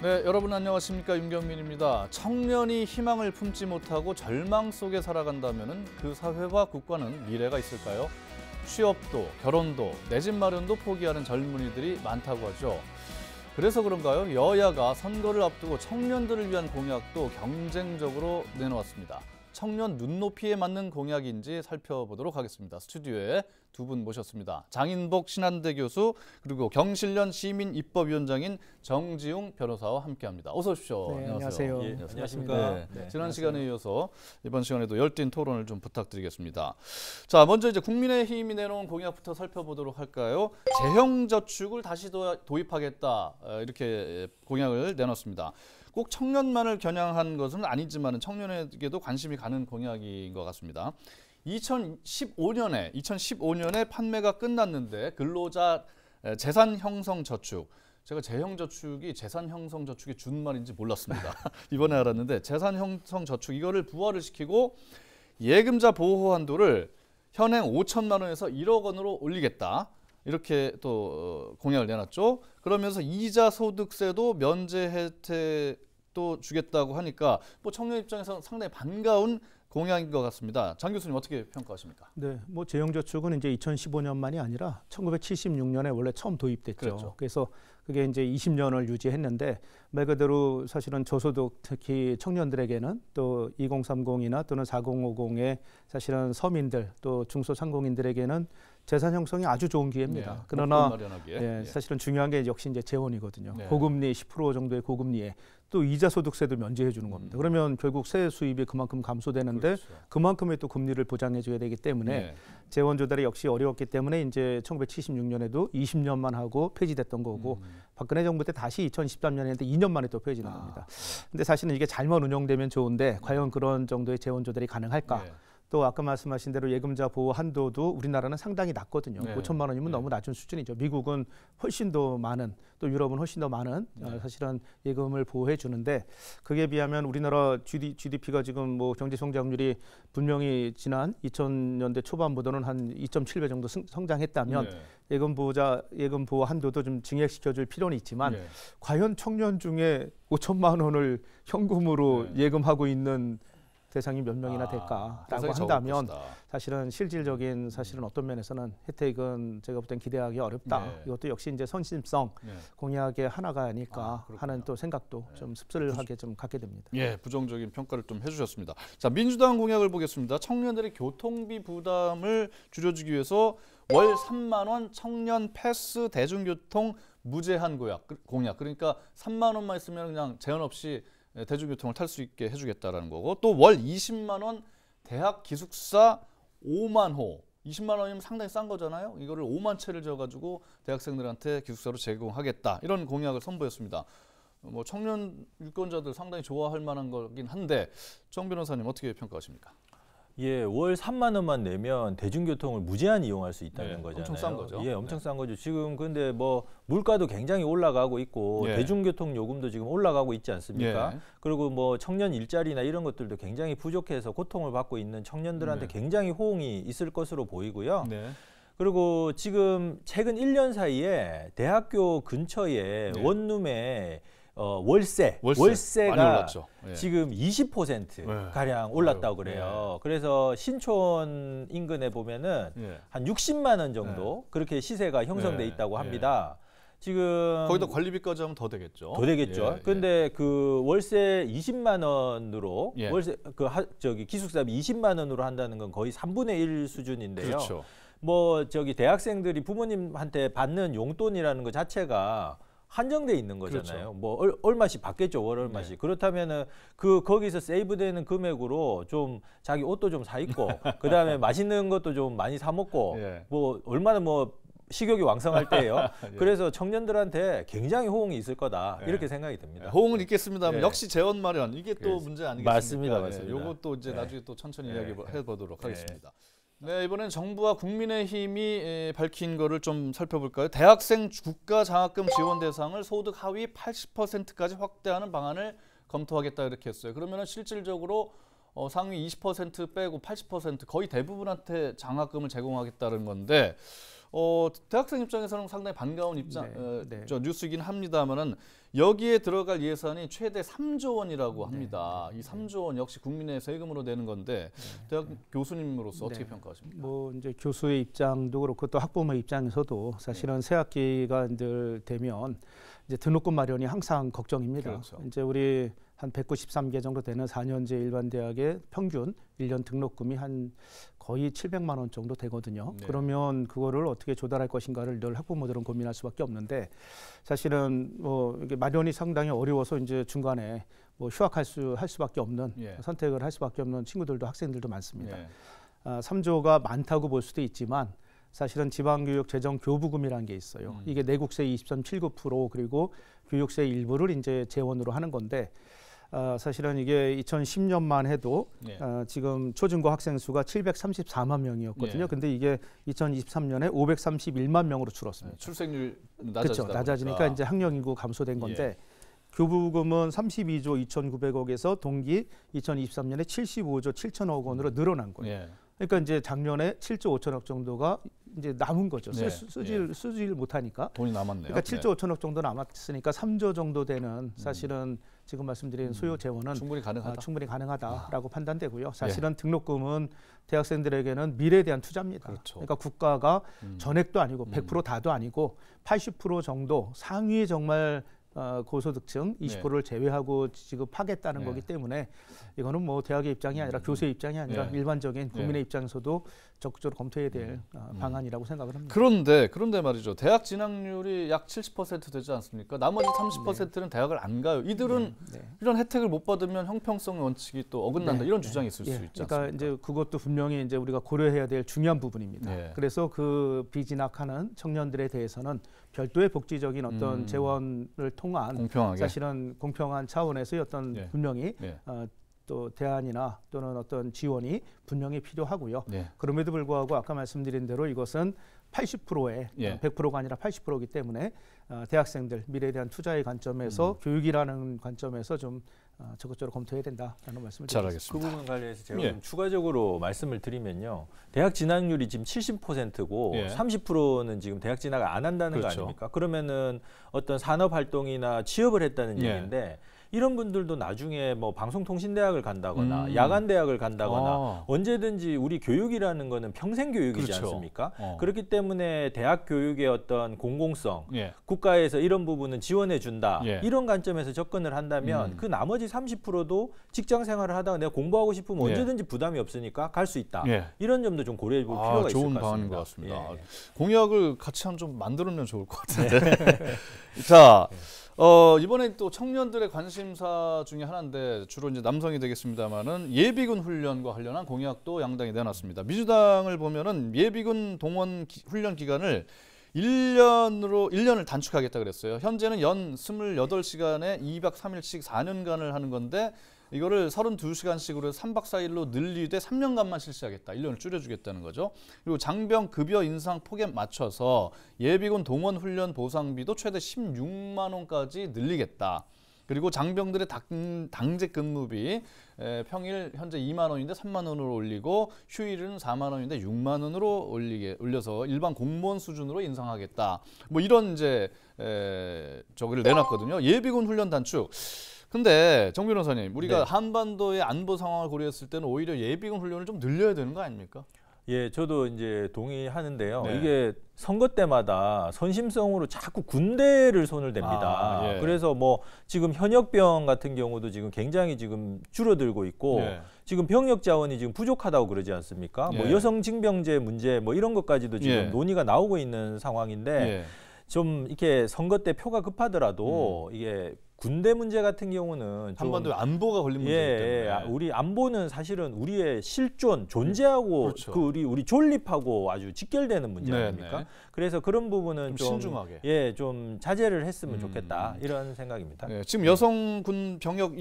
네, 여러분 안녕하십니까? 윤경민입니다. 청년이 희망을 품지 못하고 절망 속에 살아간다면 그 사회와 국가는 미래가 있을까요? 취업도, 결혼도, 내 집 마련도 포기하는 젊은이들이 많다고 하죠. 그래서 그런가요? 여야가 선거를 앞두고 청년들을 위한 공약도 경쟁적으로 내놓았습니다. 청년 눈높이에 맞는 공약인지 살펴보도록 하겠습니다. 스튜디오에 두 분 모셨습니다. 장인복 신한대 교수 그리고 경실련 시민입법위원장인 정지웅 변호사와 함께합니다. 어서 오십시오. 네, 안녕하세요. 예, 안녕하십니까. 네, 네, 지난 안녕하세요. 시간에 이어서 이번 시간에도 열띤 토론을 좀 부탁드리겠습니다. 자, 먼저 이제 국민의힘이 내놓은 공약부터 살펴보도록 할까요? 재형저축을 다시 도입하겠다 이렇게 공약을 내놨습니다. 꼭 청년만을 겨냥한 것은 아니지만 청년에게도 관심이 가는 공약인 것 같습니다. 2015년에 판매가 끝났는데 근로자 재산 형성 저축, 제가 재형저축이 재산 형성 저축의 준말인지 몰랐습니다. 이번에 알았는데 재산 형성 저축 이거를 부활을 시키고 예금자 보호 한도를 현행 5천만 원에서 1억 원으로 올리겠다. 이렇게 또 공약을 내놨죠. 그러면서 이자 소득세도 면제 혜택도 주겠다고 하니까 뭐 청년 입장에서는 상당히 반가운 공약인 것 같습니다. 장 교수님 어떻게 평가하십니까? 네, 뭐 재형저축은 이제 2015년만이 아니라 1976년에 원래 처음 도입됐죠. 그렇죠. 그래서 그게 이제 20년을 유지했는데 말 그대로 사실은 저소득 특히 청년들에게는 또 2030이나 또는 4050의 사실은 서민들 또 중소상공인들에게는 재산 형성이 아주 좋은 기회입니다. 네, 그러나 예, 사실은 중요한 게 역시 이제 재원이거든요. 네. 고금리 10% 정도의 고금리에 또 이자 소득세도 면제해 주는 겁니다. 그러면 결국 세 수입이 그만큼 감소되는데 그렇죠. 그만큼의 또 금리를 보장해 줘야 되기 때문에 네. 재원 조달이 역시 어려웠기 때문에 이제 1976년에도 20년만 하고 폐지됐던 거고 박근혜 정부 때 다시 2013년에 했는데 2년 만에 또 폐지된 겁니다. 근데 사실은 이게 잘못 운영되면 좋은데 과연 그런 정도의 재원 조달이 가능할까? 네. 또 아까 말씀하신 대로 예금자 보호 한도도 우리나라는 상당히 낮거든요. 네. 5천만 원이면 너무 낮은 수준이죠. 미국은 훨씬 더 많은, 또 유럽은 훨씬 더 많은 사실은 예금을 보호해 주는데 그게 비하면 우리나라 GDP가 지금 뭐 경제 성장률이 분명히 지난 2000년대 초반보다는 한 2.7배 정도 성장했다면 예금 보호 한도도 좀 증액시켜 줄 필요는 있지만 과연 청년 중에 5천만 원을 현금으로 예금하고 있는 대상이 몇 명이나 될까라고 한다면 사실은 실질적인 사실은 어떤 면에서는 혜택은 제가 볼 땐 기대하기 어렵다. 네. 이것도 역시 이제 선심성 공약의 하나가 아닐까 하는 또 생각도 좀 씁쓸하게 좀 갖게 됩니다. 예, 부정적인 평가를 좀 해주셨습니다. 자, 민주당 공약을 보겠습니다. 청년들의 교통비 부담을 줄여주기 위해서 월 3만 원 청년 패스 대중교통 무제한 공약. 그러니까 3만 원만 있으면 그냥 제한 없이 대중교통을 탈 수 있게 해주겠다라는 거고 또 월 20만 원 대학 기숙사 5만 호 20만 원이면 상당히 싼 거잖아요. 이거를 5만 채를 지어가지고 대학생들한테 기숙사로 제공하겠다 이런 공약을 선보였습니다. 뭐 청년 유권자들 상당히 좋아할 만한 거긴 한데 정 변호사님 어떻게 평가하십니까? 예, 월 3만 원만 내면 대중교통을 무제한 이용할 수 있다는 거잖아요. 엄청 싼 거죠. 예, 엄청 싼 거죠. 지금 근데 뭐 물가도 굉장히 올라가고 있고 대중교통 요금도 지금 올라가고 있지 않습니까? 그리고 뭐 청년 일자리나 이런 것들도 굉장히 부족해서 고통을 받고 있는 청년들한테 굉장히 호응이 있을 것으로 보이고요. 그리고 지금 최근 1년 사이에 대학교 근처에 원룸에 월세가 지금 20% 가량 올랐다고 그래요. 그래서 신촌 인근에 보면은 한 60만 원 정도 그렇게 시세가 형성돼 있다고 합니다. 지금 거기다 관리비까지 하면 더 되겠죠. 더 되겠죠. 근데 그 월세 20만 원으로 월세 저기 기숙사비 20만 원으로 한다는 건 거의 3분의 1 수준인데요. 그렇죠. 뭐 저기 대학생들이 부모님한테 받는 용돈이라는 것 자체가 한정돼 있는 거잖아요. 뭐 얼마씩 받겠죠, 월 얼마씩. 그렇다면은 거기서 세이브되는 금액으로 좀 자기 옷도 좀 사 입고, 그 다음에 맛있는 것도 좀 많이 사 먹고, 뭐 얼마나 뭐 식욕이 왕성할 때예요. 그래서 청년들한테 굉장히 호응이 있을 거다 이렇게 생각이 듭니다. 호응은 있겠습니다만 역시 재원 마련 이게 또 문제 아니겠습니까? 맞습니다. 요것도 이제 나중에 또 천천히 이야기해 보도록 하겠습니다. 네, 이번엔 정부와 국민의힘이 밝힌 거를 좀 살펴볼까요? 대학생 국가장학금 지원 대상을 소득 하위 80%까지 확대하는 방안을 검토하겠다 이렇게 했어요. 그러면 실질적으로 상위 20% 빼고 80% 거의 대부분한테 장학금을 제공하겠다는 건데 대학생 입장에서는 상당히 반가운 네. 저 뉴스이긴 합니다만은 여기에 들어갈 예산이 최대 3조 원이라고 합니다. 이 3조 원 역시 국민의 세금으로 내는 건데 대학 교수님으로서 어떻게 평가하십니까? 뭐 이제 교수의 입장도 그렇고 또 학부모 입장에서도 사실은 새 학기가 늘 되면 이제 등록금 마련이 항상 걱정입니다. 그렇죠. 이제 우리 한 193개 정도 되는 4년제 일반 대학의 평균 1년 등록금이 한 거의 700만 원 정도 되거든요. 네. 그러면 그거를 어떻게 조달할 것인가를 늘 학부모들은 고민할 수밖에 없는데 사실은 뭐 이게 마련이 상당히 어려워서 이제 중간에 뭐 휴학할 수밖에 없는 예. 선택을 할 수밖에 없는 친구들도 학생들도 많습니다. 예. 3조가 많다고 볼 수도 있지만 사실은 지방교육 재정 교부금이라는 게 있어요. 이게 내국세 20.79% 그리고 교육세 일부를 이제 재원으로 하는 건데 사실은 이게 2010년만 해도 예. 지금 초중고 학생 수가 734만 명이었거든요. 예. 근데 이게 2023년에 531만 명으로 줄었습니다. 출생률 그렇죠. 낮아지니까 보니까. 이제 학령 인구 감소된 건데 교부금은 32조 2,900억에서 동기 2023년에 75조 7천억 원으로 늘어난 거예요. 예. 그러니까 이제 작년에 7조 5천억 정도가 이제 남은 거죠. 네. 쓰질 못하니까. 돈이 남았네요. 그러니까 7조 5천억 정도 남았으니까 3조 정도 되는 사실은 지금 말씀드린 소요 재원은 충분히 가능하다. 충분히 가능하다라고 판단되고요. 사실은 등록금은 대학생들에게는 미래에 대한 투자입니다. 그렇죠. 그러니까 국가가 전액도 아니고 100% 다도 아니고 80% 정도 상위 정말 고소득층 20%를 제외하고 지급하겠다는 네. 거기 때문에 이거는 뭐 대학의 입장이 아니라 교수의 입장이 아니라 네. 일반적인 국민의 네. 입장에서도 적극적으로 검토해야 될 방안이라고 생각을 합니다. 그런데 말이죠. 대학 진학률이 약 70% 되지 않습니까? 나머지 30%는 대학을 안 가요. 이들은 이런 혜택을 못 받으면 형평성 원칙이 또 어긋난다. 이런 주장이 있을 수 있지 그러니까 않습니까? 이제 그것도 분명히 이제 우리가 고려해야 될 중요한 부분입니다. 네. 그래서 그 비진학하는 청년들에 대해서는 별도의 복지적인 어떤 재원을 통한 공평하게. 사실은 공평한 차원에서의 어떤 네. 분명히 네. 또 대안이나 또는 어떤 지원이 분명히 필요하고요. 네. 그럼에도 불구하고 아까 말씀드린 대로 이것은 80%의 100%가 아니라 80%이기 때문에 대학생들 미래에 대한 투자의 관점에서 교육이라는 관점에서 좀 적극적으로 검토해야 된다라는 말씀을 잘 드리겠습니다. 알겠습니다. 그 부분 관련해서 제가 예. 좀 추가적으로 말씀을 드리면요. 대학 진학률이 지금 70%고 예. 30%는 지금 대학 진학을 안 한다는 그렇죠. 거 아닙니까? 그러면은 어떤 산업 활동이나 취업을 했다는 예. 얘기인데 이런 분들도 나중에 뭐 방송통신대학을 간다거나 야간대학을 간다거나 언제든지 우리 교육이라는 거는 평생 교육이지 그렇죠. 않습니까? 그렇기 때문에 대학 교육의 어떤 공공성, 예. 국가에서 이런 부분은 지원해 준다. 예. 이런 관점에서 접근을 한다면 그 나머지 30%도 직장 생활을 하다가 내가 공부하고 싶으면 예. 언제든지 부담이 없으니까 갈 수 있다. 예. 이런 점도 좀 고려해 볼 필요가 있을 좋은 것 방안인 같습니다. 것 같습니다. 예. 공약을 같이 한번 좀 만들면 좋을 것 같은데. 자, 이번에 또 청년들의 관심사 중에 하나인데 주로 이제 남성이 되겠습니다만은 예비군 훈련과 관련한 공약도 양당이 내놨습니다. 민주당을 보면은 예비군 동원 훈련 기간을 1년을 단축하겠다 그랬어요. 현재는 연 28시간에 2박 3일씩 4년간을 하는 건데 이거를 32시간씩으로 해서 3박 4일로 늘리되 3년간만 실시하겠다. 1년을 줄여주겠다는 거죠. 그리고 장병 급여 인상 폭에 맞춰서 예비군 동원 훈련 보상비도 최대 16만 원까지 늘리겠다. 그리고 장병들의 당직 근무비 평일 현재 2만 원인데 3만 원으로 올리고 휴일은 4만 원인데 6만 원으로 올려서 일반 공무원 수준으로 인상하겠다. 뭐 이런 이제 저기를 내놨거든요. 예비군 훈련 단축. 근데 정 변호사님, 우리가 네. 한반도의 안보 상황을 고려했을 때는 오히려 예비군 훈련을 좀 늘려야 되는 거 아닙니까? 예, 저도 이제 동의하는데요. 네. 이게 선거 때마다 선심성으로 자꾸 군대를 손을 댑니다. 예. 그래서 뭐 지금 현역병 같은 경우도 지금 굉장히 지금 줄어들고 있고 예. 지금 병력 자원이 지금 부족하다고 그러지 않습니까? 뭐 예. 여성 징병제 문제 뭐 이런 것까지도 지금 예. 논의가 나오고 있는 상황인데 예. 좀 이렇게 선거 때 표가 급하더라도 이게 군대 문제 같은 경우는 좀 한반도에 안보가 걸린 문제이기 때문에. 우리 안보는 사실은 우리의 실존, 존재하고 그렇죠. 그 우리 존립하고 아주 직결되는 문제 네, 아닙니까? 네. 그래서 그런 부분은 좀 신중하게. 좀 자제를 했으면 좋겠다 이런 생각입니다. 네, 지금 여성군 병역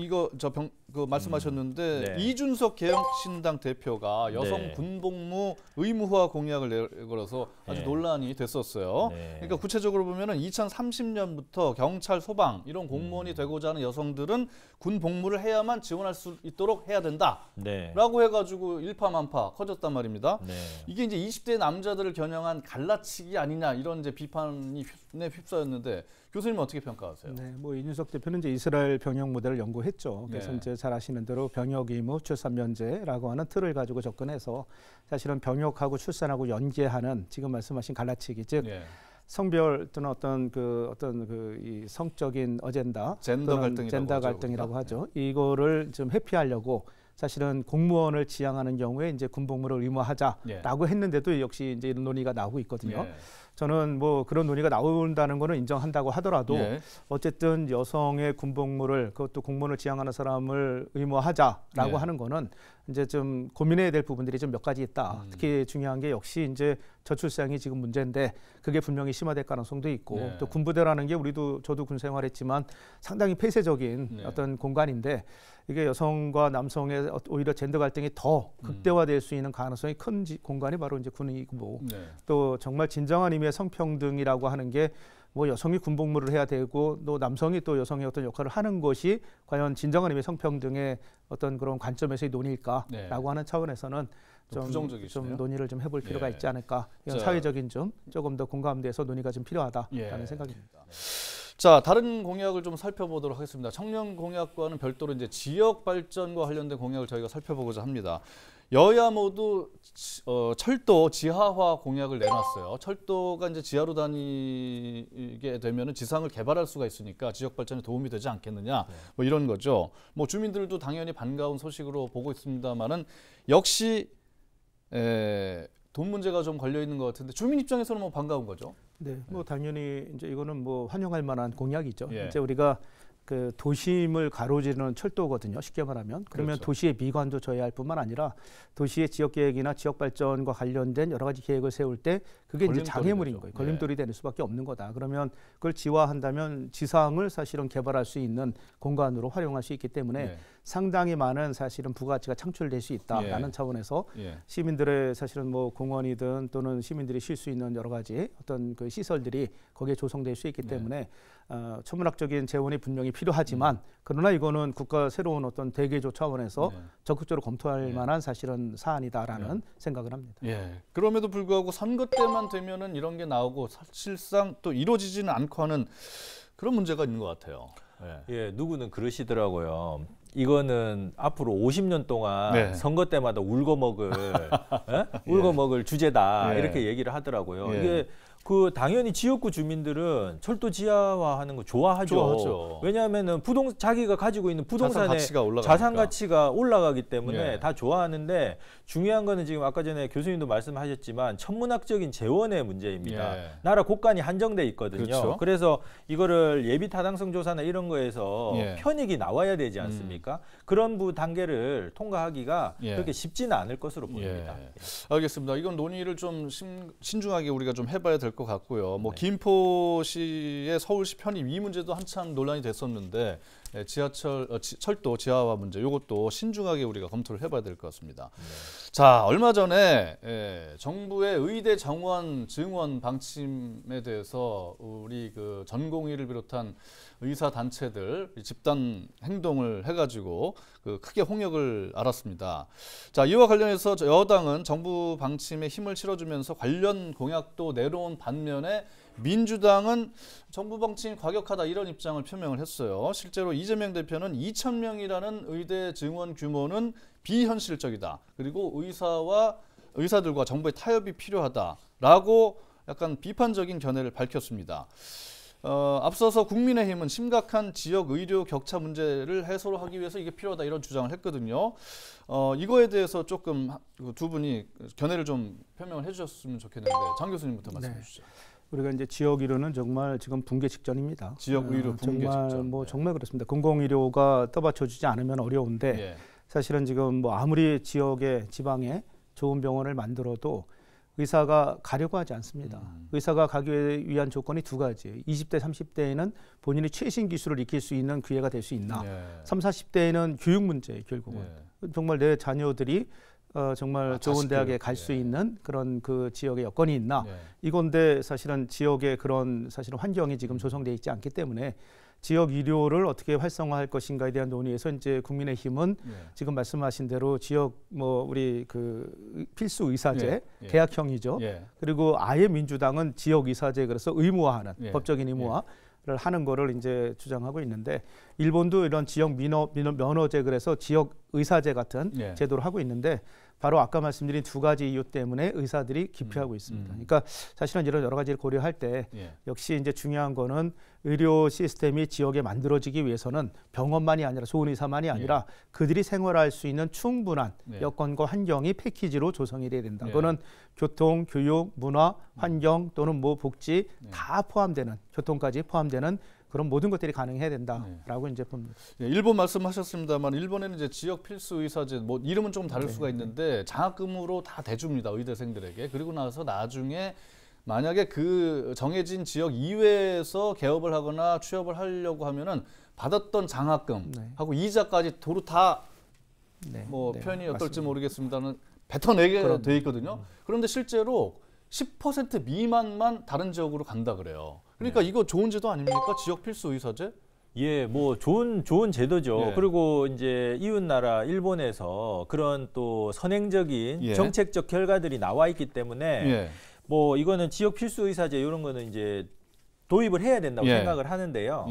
그 말씀하셨는데 네. 이준석 개혁신당 대표가 여성 네. 군복무 의무화 공약을 내걸어서 아주 네. 논란이 됐었어요. 네. 그러니까 구체적으로 보면은 2030년부터 경찰, 소방 이런 공무원이 군인이 되고자 하는 여성들은 군 복무를 해야만 지원할 수 있도록 해야 된다라고 네. 해가지고 일파만파 커졌단 말입니다. 네. 이게 이제 20대 남자들을 겨냥한 갈라치기 아니냐 이런 이제 비판이 휩싸였는데 교수님은 어떻게 평가하세요? 네, 뭐 이준석 대표는 이제 이스라엘 병역 모델을 연구했죠. 그래서 네. 이제 잘 아시는 대로 병역 의무, 출산 면제라고 하는 틀을 가지고 접근해서 사실은 병역하고 출산하고 연계하는 지금 말씀하신 갈라치기, 즉 예. 성별 또는 어떤 이 성적인 어젠다, 젠더 또는 갈등이라고 젠더 하죠, 갈등이라고 우리가. 하죠. 이거를 좀 회피하려고 사실은 공무원을 지향하는 경우에 이제 군복무를 의무화하자라고 했는데도 역시 이제 이런 논의가 나오고 있거든요. 예. 저는 뭐 그런 논의가 나온다는 거는 인정한다고 하더라도 예. 어쨌든 여성의 군복무를 그것도 공무원을 지향하는 사람을 의무화하자라고 예. 하는 거는 이제 좀 고민해야 될 부분들이 좀 몇 가지 있다. 특히 중요한 게 역시 이제 저출산이 지금 문제인데 그게 분명히 심화될 가능성도 있고 네. 또 군부대라는 게 저도 군 생활했지만 상당히 폐쇄적인 네. 어떤 공간인데 이게 여성과 남성의 오히려 젠더 갈등이 더 극대화될 수 있는 가능성이 큰 공간이 바로 이제 군이고 네. 또 정말 진정한 의미의 성평등이라고 하는 게 뭐 여성이 군복무를 해야 되고 또 남성이 또 여성의 어떤 역할을 하는 것이 과연 진정한 의미의 성평등의 어떤 그런 관점에서의 논의일까라고 네. 하는 차원에서는 좀 부정적이시네요. 좀 논의를 좀 해볼 필요가 예. 있지 않을까. 이런 자. 사회적인 좀 조금 더 공감돼서 논의가 좀 필요하다라는 예. 생각입니다. 자, 다른 공약을 좀 살펴보도록 하겠습니다. 청년 공약과는 별도로 이제 지역 발전과 관련된 공약을 저희가 살펴보고자 합니다. 여야 모두 철도 지하화 공약을 내놨어요. 철도가 이제 지하로 다니게 되면은 지상을 개발할 수가 있으니까 지역 발전에 도움이 되지 않겠느냐, 뭐 이런 거죠. 뭐 주민들도 당연히 반가운 소식으로 보고 있습니다만은 역시 돈 문제가 좀 걸려 있는 것 같은데 주민 입장에서는 뭐 반가운 거죠. 네, 뭐 당연히 이제 이거는 뭐 환영할 만한 공약이죠. 예. 이제 우리가 그 도심을 가로지르는 철도거든요. 쉽게 말하면. 그러면 그렇죠. 도시의 미관도 져야 할 뿐만 아니라 도시의 지역 계획이나 지역 발전과 관련된 여러 가지 계획을 세울 때 그게 이제 걸림돌이 장애물인 되죠. 거예요. 걸림돌이 되는 수밖에 없는 거다. 그러면 그걸 지화한다면 지상을 사실은 개발할 수 있는 공간으로 활용할 수 있기 때문에 네. 상당히 많은 사실은 부가가치가 창출될 수 있다라는 예. 차원에서 예. 시민들의 사실은 뭐 공원이든 또는 시민들이 쉴 수 있는 여러 가지 어떤 그 시설들이 거기에 조성될 수 있기 때문에 천문학적인 재원이 분명히 필요하지만 그러나 이거는 국가 새로운 어떤 대개조 차원에서 적극적으로 검토할 만한 사실은 사안이다라는 생각을 합니다. 예. 그럼에도 불구하고 선거 때만 되면은 이런 게 나오고 사실상 또 이루어지지는 않고 하는 그런 문제가 있는 것 같아요. 예. 예, 누구는 그러시더라고요. 이거는 앞으로 50년 동안 네. 선거 때마다 울고 먹을 울고 먹을 주제다 예. 이렇게 얘기를 하더라고요. 예. 이게 그 당연히 지역구 주민들은 철도 지하화하는 거 좋아하죠. 좋아하죠. 왜냐하면은 자기가 가지고 있는 부동산의 가치가 자산 가치가 올라가기 때문에 예. 다 좋아하는데 중요한 거는 지금 아까 전에 교수님도 말씀하셨지만 천문학적인 재원의 문제입니다. 예. 나라 곳간이 한정돼 있거든요. 그렇죠. 그래서 이거를 예비 타당성 조사나 이런 거에서 예. 편익이 나와야 되지 않습니까? 그런 단계를 통과하기가 예. 그렇게 쉽지는 않을 것으로 보입니다. 예. 알겠습니다. 이건 논의를 좀 신중하게 우리가 좀 해봐야 될 것 같고요. 뭐 네. 김포시의 서울시 편입 이 문제도 한참 논란이 됐었는데 철도 지하화 문제 이것도 신중하게 우리가 검토를 해봐야 될 것 같습니다. 자, 얼마 전에 정부의 의대 정원 증원 방침에 대해서 우리 그 전공의를 비롯한 의사 단체들 집단 행동을 해가지고 그 크게 홍역을 알았습니다. 자, 이와 관련해서 여당은 정부 방침에 힘을 실어주면서 관련 공약도 내놓은 반면에 민주당은 정부 방침이 과격하다 이런 입장을 표명을 했어요. 실제로 이재명 대표는 2,000명이라는 의대 증원 규모는 비현실적이다. 그리고 의사들과 정부의 타협이 필요하다라고 약간 비판적인 견해를 밝혔습니다. 앞서서 국민의힘은 심각한 지역 의료 격차 문제를 해소하기 위해서 이게 필요하다 이런 주장을 했거든요. 이거에 대해서 조금 두 분이 견해를 좀 표명을 해주셨으면 좋겠는데 장 교수님부터 말씀해 주시죠. 우리가 이제 지역 의료는 정말 지금 붕괴 직전입니다. 지역 의료 붕괴 정말 직전. 뭐 정말 그렇습니다. 공공 의료가 떠받쳐주지 않으면 어려운데 예. 사실은 지금 뭐 아무리 지역에 지방에 좋은 병원을 만들어도 의사가 가려고 하지 않습니다. 의사가 가기 위한 조건이 두 가지. 20대, 30대에는 본인이 최신 기술을 익힐 수 있는 기회가 될 수 있나. 예. 30, 40대에는 교육 문제 결국은. 정말 내 자녀들이 정말 좋은 자식 대학에 교육. 갈 수 있는 그런 그 지역의 여건이 있나. 예. 이건데 사실은 지역의 그런 사실은 환경이 지금 조성되어 있지 않기 때문에 지역医療를 어떻게 활성화할 것인가에 대한 논의에서 이제 국민의힘은 지금 말씀하신 대로 지역 뭐 우리 그 필수 의사제 계약형이죠. 그리고 아예 민주당은 지역 의사제 그래서 의무화하는 법적인 의무화를 하는 거를 이제 주장하고 있는데 일본도 이런 지역 면허제 그래서 지역 의사제 같은 제도를 하고 있는데 바로 아까 말씀드린 두 가지 이유 때문에 의사들이 기피하고 있습니다. 그러니까 사실은 이런 여러 가지를 고려할 때 역시 이제 중요한 거는 의료 시스템이 지역에 만들어지기 위해서는 병원만이 아니라 좋은 의사만이 아니라 그들이 생활할 수 있는 충분한 여건과 환경이 패키지로 조성이 돼야 된다. 그거는 교통, 교육, 문화, 환경 또는 뭐 복지 다 포함되는 교통까지 포함되는 그런 모든 것들이 가능해야 된다라고 이제 봅니다. 일본 말씀하셨습니다만 일본에는 이제 지역 필수 의사제 뭐 이름은 좀 다를 수가 있는데 장학금으로 다 대줍니다 의대생들에게. 그리고 나서 나중에 만약에 그 정해진 지역 이외에서 개업을 하거나 취업을 하려고 하면은 받았던 장학금하고 이자까지 도로 다 뭐 표현이 어떨지 맞습니다. 모르겠습니다만 뱉어내게 돼 있거든요. 그런데 실제로 10% 미만만 다른 지역으로 간다 그래요. 그러니까 이거 좋은 제도 아닙니까? 지역 필수 의사제? 예, 뭐 좋은 제도죠. 그리고 이제 이웃 나라 일본에서 그런 또 선행적인 정책적 결과들이 나와 있기 때문에 뭐 이거는 지역 필수 의사제 이런 거는 이제 도입을 해야 된다고 생각을 하는데요.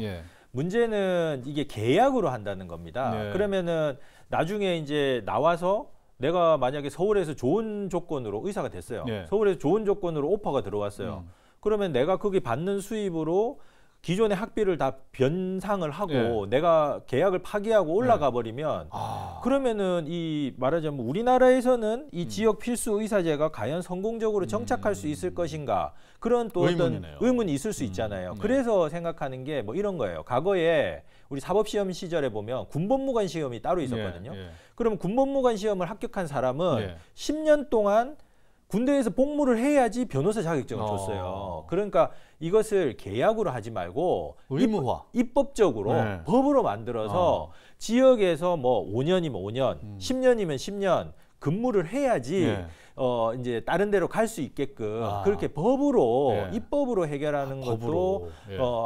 문제는 이게 계약으로 한다는 겁니다. 그러면은 나중에 이제 나와서 내가 만약에 서울에서 좋은 조건으로 의사가 됐어요. 서울에서 좋은 조건으로 오퍼가 들어왔어요. 그러면 내가 거기 받는 수입으로 기존의 학비를 다 변상을 하고 내가 계약을 파기하고 올라가 버리면 그러면은 이 말하자면 우리나라에서는 이 지역 필수 의사제가 과연 성공적으로 정착할 수 있을 것인가 그런 또 어떤 의문이 있을 수 있잖아요. 그래서 생각하는 게 뭐 이런 거예요. 과거에 우리 사법시험 시절에 보면 군법무관 시험이 따로 있었거든요. 그러면 군법무관 시험을 합격한 사람은 10년 동안 군대에서 복무를 해야지 변호사 자격증을 줬어요. 그러니까 이것을 계약으로 하지 말고 의무화. 입법적으로 법으로 만들어서 지역에서 뭐 5년이면 5년, 10년이면 10년 근무를 해야지 이제 다른 데로 갈 수 있게끔 그렇게 법으로 입법으로 해결하는 것도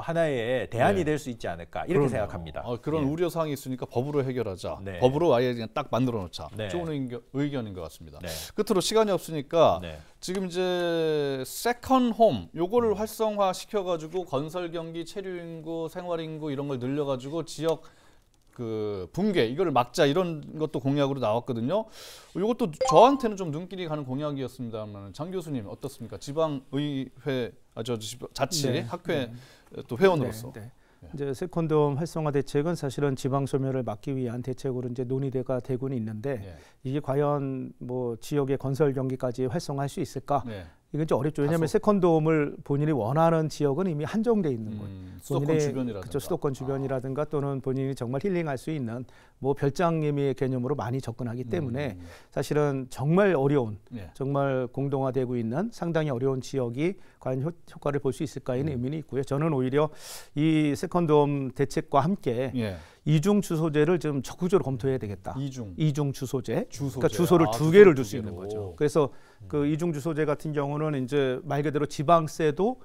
하나의 대안이 될 수 있지 않을까 이렇게 생각합니다. 그런 우려 사항이 있으니까 법으로 해결하자. 법으로 아예 그냥 딱 만들어 놓자. 좋은 의견인 것 같습니다. 끝으로 시간이 없으니까 지금 이제 세컨 홈 요거를 활성화 시켜 가지고 건설 경기, 체류 인구, 생활 인구 이런 걸 늘려 가지고 지역 그 붕괴 이거를 막자 이런 것도 공약으로 나왔거든요. 이것도 저한테는 좀 눈길이 가는 공약이었습니다만 장 교수님 어떻습니까? 지방의회 자치 학회 또 회원으로서. 이제 세컨드홈 활성화 대책은 사실은 지방 소멸을 막기 위한 대책으로 이제 논의가 되고는 있는데 이게 과연 뭐 지역의 건설 경기까지 활성화할 수 있을까? 이건 좀 어렵죠. 왜냐하면 세컨드홈을 본인이 원하는 지역은 이미 한정돼 있는 거예요. 수도권 주변이라든가. 그렇죠. 수도권 주변이라든가 또는 본인이 정말 힐링할 수 있는 뭐 별장의미의 개념으로 많이 접근하기 때문에 사실은 정말 어려운, 정말 공동화되고 있는 상당히 어려운 지역이 과연 효과를 볼 수 있을까에는 의문이 있고요. 저는 오히려 이 세컨드홈 대책과 함께 이중 주소제를 좀 적극적으로 검토해야 되겠다. 이중 주소제. 그러니까 주소를 두 개를 줄 수 있는 거죠. 그래서 그 이중 주소제 같은 경우는 이제 말 그대로 지방세도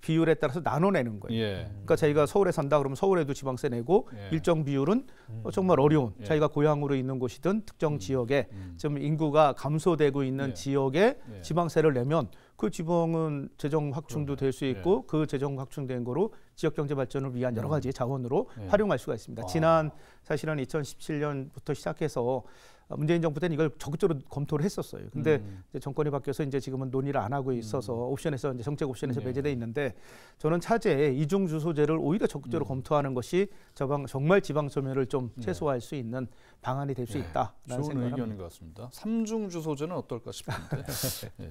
비율에 따라서 나눠내는 거예요. 그러니까 자기가 서울에 산다 그러면 서울에도 지방세 내고 일정 비율은 정말 어려운 자기가 고향으로 있는 곳이든 특정 지역에 좀 인구가 감소되고 있는 지역에 지방세를 내면 그 지방은 재정 확충도 될 수 있고 그 재정 확충된 거로 지역 경제 발전을 위한 여러 가지 자원으로 활용할 수가 있습니다. 지난 사실은 2017년부터 시작해서 문재인 정부 때는 이걸 적극적으로 검토를 했었어요. 근데 이제 정권이 바뀌어서 이제 지금은 논의를 안 하고 있어서 옵션에서 이제 정책 옵션에서 배제돼 있는데 저는 차제에 이중 주소제를 오히려 적극적으로 검토하는 것이 정말 지방 소멸을 좀 최소화할 수 있는 방안이 될 수 있다라는 좋은 생각을 의견인 것 같습니다. 삼중 주소제는 어떨까 싶은데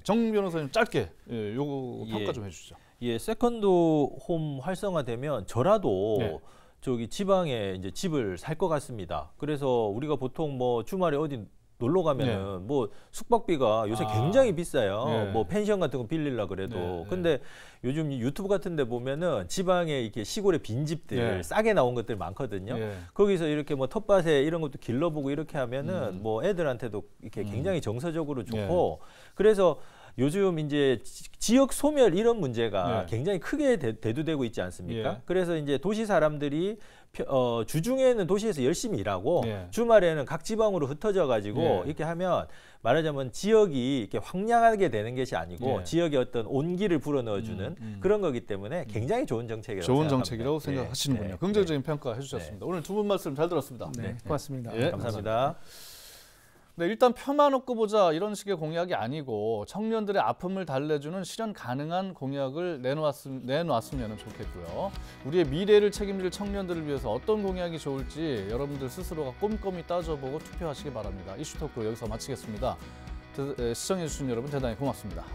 정 변호사님 짧게 요거 평가 좀 해주시죠. 세컨드 홈 활성화되면 저라도 저기 지방에 이제 집을 살 것 같습니다. 그래서 우리가 보통 뭐 주말에 어디 놀러 가면은 뭐 숙박비가 요새 굉장히 비싸요. 뭐 펜션 같은 거 빌리려 그래도. 근데 요즘 유튜브 같은 데 보면은 지방에 이렇게 시골의 빈집들 싸게 나온 것들 많거든요. 거기서 이렇게 뭐 텃밭에 이런 것도 길러보고 이렇게 하면은 뭐 애들한테도 이렇게 굉장히 정서적으로 좋고 그래서 요즘 이제 지역 소멸 이런 문제가 네. 굉장히 크게 대두되고 있지 않습니까? 예. 그래서 이제 도시 사람들이 주중에는 도시에서 열심히 일하고 예. 주말에는 각 지방으로 흩어져 가지고 예. 이렇게 하면 말하자면 지역이 이렇게 황량하게 되는 것이 아니고 예. 지역의 어떤 온기를 불어넣어주는 그런 거기 때문에 굉장히 좋은 정책이라고 좋은 생각합니다. 정책이라고 생각하시는군요. 네. 긍정적인 평가 해주셨습니다. 오늘 두 분 말씀 잘 들었습니다. 네, 고맙습니다. 예. 감사합니다. 네, 일단 표만 얻고 보자 이런 식의 공약이 아니고 청년들의 아픔을 달래주는 실현 가능한 공약을 내놓았으면 좋겠고요. 우리의 미래를 책임질 청년들을 위해서 어떤 공약이 좋을지 여러분들 스스로가 꼼꼼히 따져보고 투표하시기 바랍니다. 이슈토크 여기서 마치겠습니다. 시청해주신 여러분 대단히 고맙습니다.